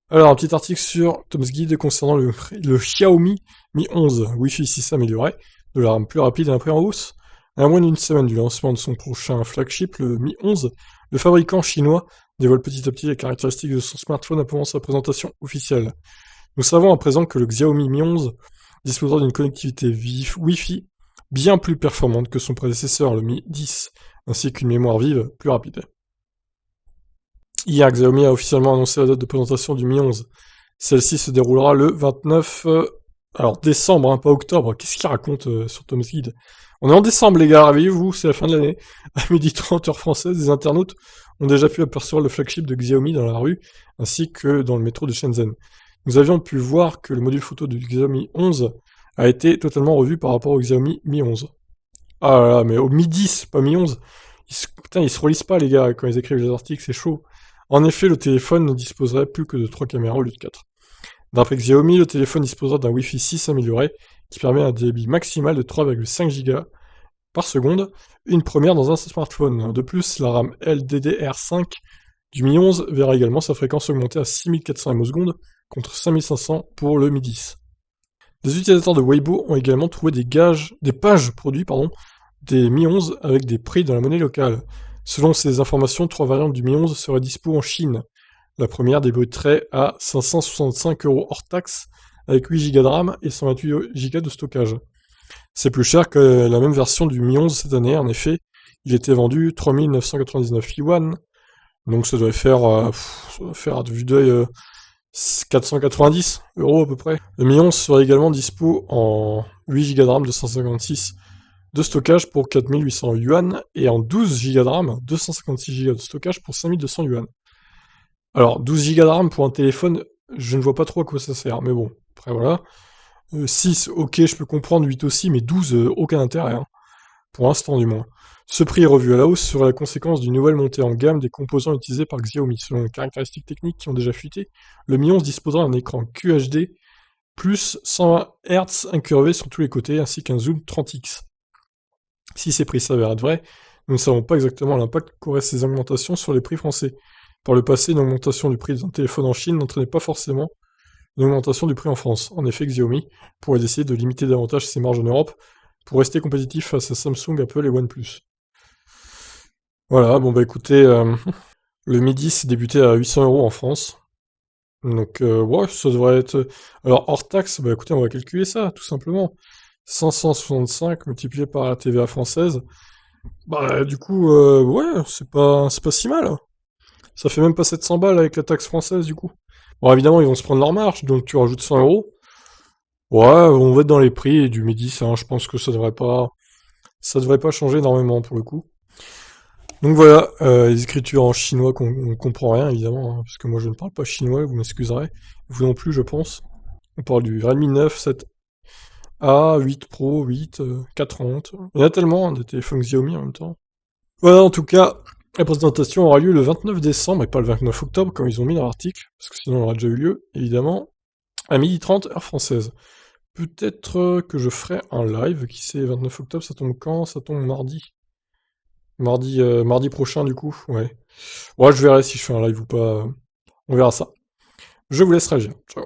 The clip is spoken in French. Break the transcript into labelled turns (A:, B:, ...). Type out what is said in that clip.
A: Alors, un petit article sur Tom's Guide concernant le Xiaomi Mi 11. Wi-Fi 6 amélioré, de la RAM plus rapide et un prix en hausse. À moins d'une semaine du lancement de son prochain flagship, le Mi 11, le fabricant chinois dévoile petit à petit les caractéristiques de son smartphone avant sa présentation officielle. Nous savons à présent que le Xiaomi Mi 11 disposera d'une connectivité Wi-Fi bien plus performante que son prédécesseur, le Mi 10, ainsi qu'une mémoire vive plus rapide. Hier, Xiaomi a officiellement annoncé la date de présentation du Mi 11. Celle-ci se déroulera le 29 décembre, hein, pas octobre. Qu'est-ce qu'il raconte sur Tom's Guide? On est en décembre, les gars, réveillez-vous, c'est la fin de l'année. À 12h30 heure française, les internautes ont déjà pu apercevoir le flagship de Xiaomi dans la rue, ainsi que dans le métro de Shenzhen. Nous avions pu voir que le module photo du Xiaomi 11 a été totalement revu par rapport au Xiaomi Mi 11. Ah là là, mais au Mi 10, pas Mi 11. Putain, ils se relisent pas, les gars, quand ils écrivent les articles, c'est chaud. En effet, le téléphone ne disposerait plus que de 3 caméras au lieu de 4. D'après Xiaomi, le téléphone disposera d'un Wi-Fi 6 amélioré qui permet un débit maximal de 3,5 Go par seconde, une première dans un smartphone. De plus, la RAM LDDR5 du Mi 11 verra également sa fréquence augmenter à 6400 ms contre 5500 pour le Mi 10. Des utilisateurs de Weibo ont également trouvé des pages produits des Mi 11 avec des prix dans la monnaie locale. Selon ces informations, 3 variantes du Mi 11 seraient dispo en Chine. La première débuterait à 565 € hors taxe, avec 8 Go de RAM et 128 Go de stockage. C'est plus cher que la même version du Mi 11 cette année, en effet. Il était vendu 3999 yuan, donc ça doit faire de vue d'œil 490 € à peu près. Le Mi 11 serait également dispo en 8 Go de RAM, 256 de stockage pour 4800 yuan, et en 12 Go de RAM, 256 Go de stockage pour 5200 yuan. Alors, 12 Go de RAM pour un téléphone, je ne vois pas trop à quoi ça sert, mais bon, après voilà. 6, ok, je peux comprendre, 8 aussi, mais 12, aucun intérêt, hein, pour l'instant du moins. Ce prix revu à la hausse serait la conséquence d'une nouvelle montée en gamme des composants utilisés par Xiaomi. Selon les caractéristiques techniques qui ont déjà fuité, le Mi 11 disposera d'un écran QHD plus 120 Hz incurvé sur tous les côtés, ainsi qu'un zoom 30x. Si ces prix s'avèrent être vrais, nous ne savons pas exactement l'impact qu'auraient ces augmentations sur les prix français. Par le passé, une augmentation du prix d'un téléphone en Chine n'entraînait pas forcément une augmentation du prix en France. En effet, Xiaomi pourrait décider de limiter davantage ses marges en Europe pour rester compétitif face à Samsung, Apple et OnePlus. Voilà, bon bah écoutez, le Mi 10 débutait à 800 € en France. Donc ouais, ça devrait être... Alors hors taxe, bah écoutez, on va calculer ça, tout simplement. 565 multiplié par la TVA française. Bah du coup, ouais, c'est pas si mal. Ça fait même pas 700 balles avec la taxe française, du coup. Bon, évidemment, ils vont se prendre leur marge, donc tu rajoutes 100 €. Ouais, on va être dans les prix du midi, ça, hein, je pense que ça devrait pas changer énormément pour le coup. Donc voilà, les écritures en chinois qu'on on comprend rien, évidemment, hein, parce que moi je ne parle pas chinois, vous m'excuserez. Vous non plus, je pense. On parle du Redmi 9, 7A, 8 Pro, 8, 430. Il y en a tellement, hein, des téléphones Xiaomi en même temps. Voilà, en tout cas, la présentation aura lieu le 29 décembre et pas le 29 octobre, comme ils ont mis dans l'article, parce que sinon elle aura déjà eu lieu, évidemment, à 12h30 heure française. Peut-être que je ferai un live, qui sait, 29 octobre, ça tombe quand? Ça tombe mardi. Mardi prochain, du coup, ouais. Ouais, je verrai si je fais un live ou pas. On verra ça. Je vous laisse réagir. Ciao.